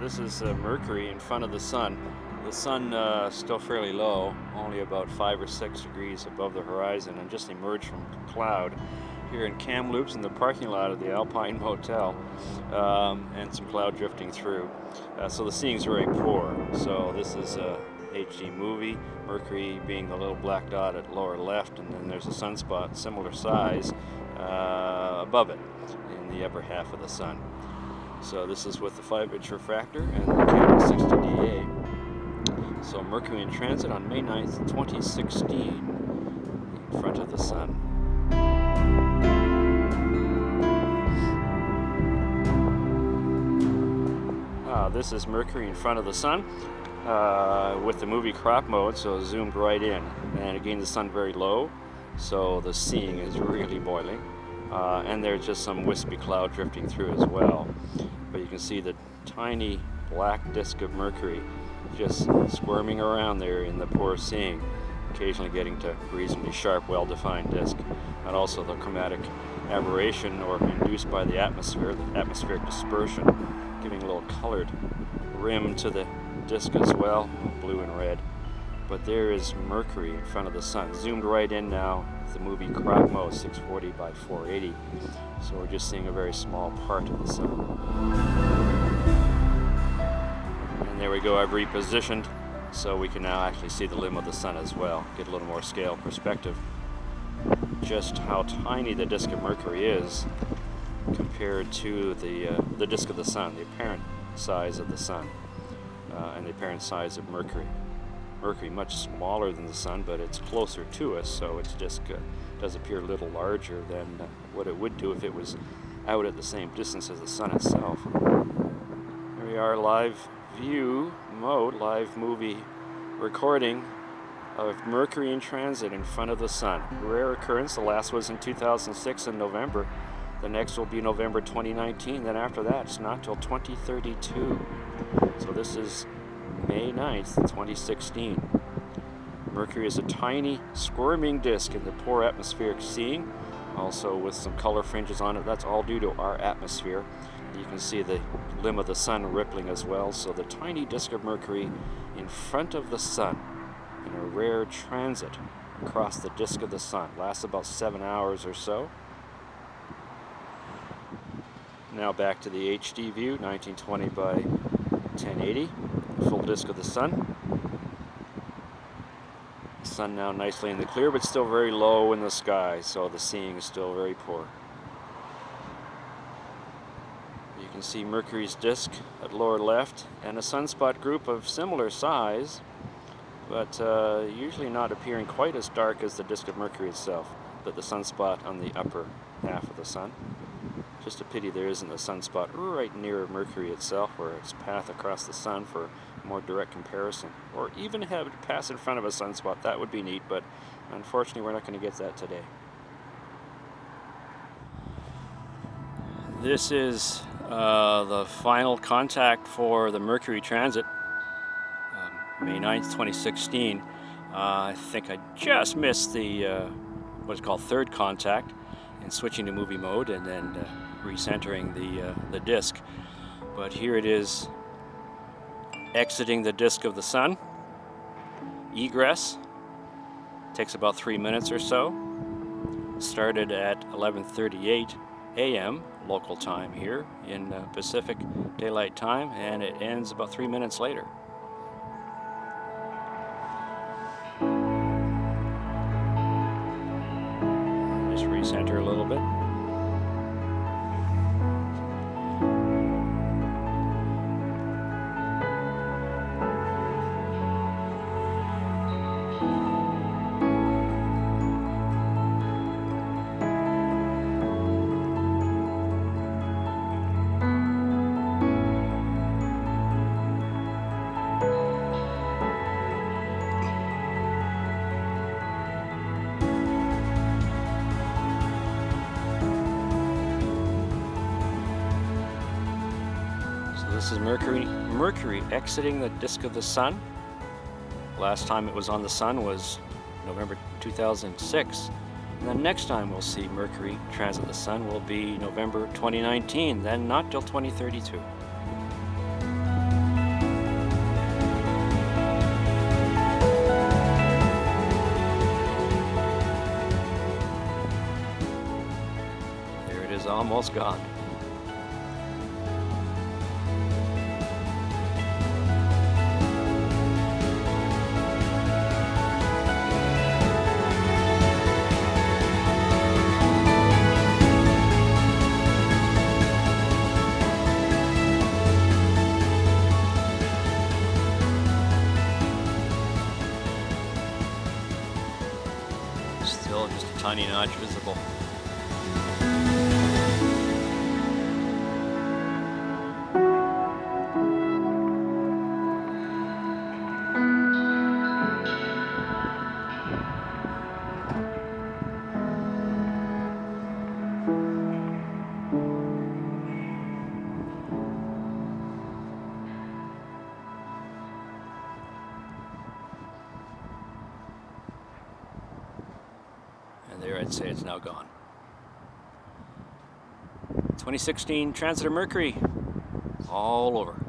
This is Mercury in front of the Sun. The Sun still fairly low, only about 5 or 6 degrees above the horizon, and just emerged from cloud here in Kamloops in the parking lot of the Alpine Motel, and some cloud drifting through. So the seeing is very poor. So this is a HD movie, Mercury being the little black dot at lower left, and then there's a sunspot similar size above it in the upper half of the Sun. So this is with the 5-inch refractor and the Canon 60DA. So Mercury in transit on May 9th, 2016 in front of the Sun. This is Mercury in front of the Sun with the movie crop mode, so zoomed right in. And again, the Sun very low, so the seeing is really boiling. And there's just some wispy cloud drifting through as well. But you can see the tiny black disk of Mercury just squirming around there in the poor seeing, occasionally getting to reasonably sharp, well-defined disk. And also the chromatic aberration, or induced by the atmospheric dispersion, giving a little colored rim to the disk as well, blue and red. But there is Mercury in front of the Sun, zoomed right in now with the movie crop mode, 640 by 480. So we're just seeing a very small part of the Sun. And there we go, I've repositioned so we can now actually see the limb of the Sun as well, get a little more scale perspective. Just how tiny the disk of Mercury is compared to the disk of the Sun, the apparent size of the Sun, and the apparent size of Mercury. Mercury much smaller than the Sun, but it's closer to us, so its disk does appear a little larger than what it would do if it was out at the same distance as the Sun itself. Here we are, live view mode, live movie recording of Mercury in transit in front of the Sun. Rare occurrence. The last was in 2006 in November. The next will be November 2019. Then after that, it's not till 2032. So this is May 9th, 2016. Mercury is a tiny, squirming disk in the poor atmospheric seeing, also with some color fringes on it. That's all due to our atmosphere. You can see the limb of the Sun rippling as well. So the tiny disk of Mercury in front of the Sun in a rare transit across the disk of the Sun. Lasts about 7 hours or so. Now back to the HD view, 1920 by 1080, full disk of the Sun. The Sun now nicely in the clear, but still very low in the sky, so the seeing is still very poor. You can see Mercury's disk at lower left, and a sunspot group of similar size, but usually not appearing quite as dark as the disk of Mercury itself, but the sunspot on the upper half of the Sun. Just a pity there isn't a sunspot right near Mercury itself, or its path across the Sun for a more direct comparison. Or even have it pass in front of a sunspot. That would be neat, but unfortunately we're not going to get that today. This is the final contact for the Mercury transit, May 9th, 2016. I think I just missed the what's called third contact, and switching to movie mode and then recentering the disk. But here it is exiting the disk of the Sun. Egress takes about 3 minutes or so. Started at 11:38 a.m. local time here in Pacific Daylight Time, and it ends about 3 minutes later. Just recenter a little bit. This is Mercury exiting the disk of the Sun. Last time it was on the Sun was November 2006. And the next time we'll see Mercury transit the Sun will be November 2019, then not till 2032. is almost gone. Still just a tiny notch visible. And there I'd say it's now gone. 2016 transit of Mercury all over.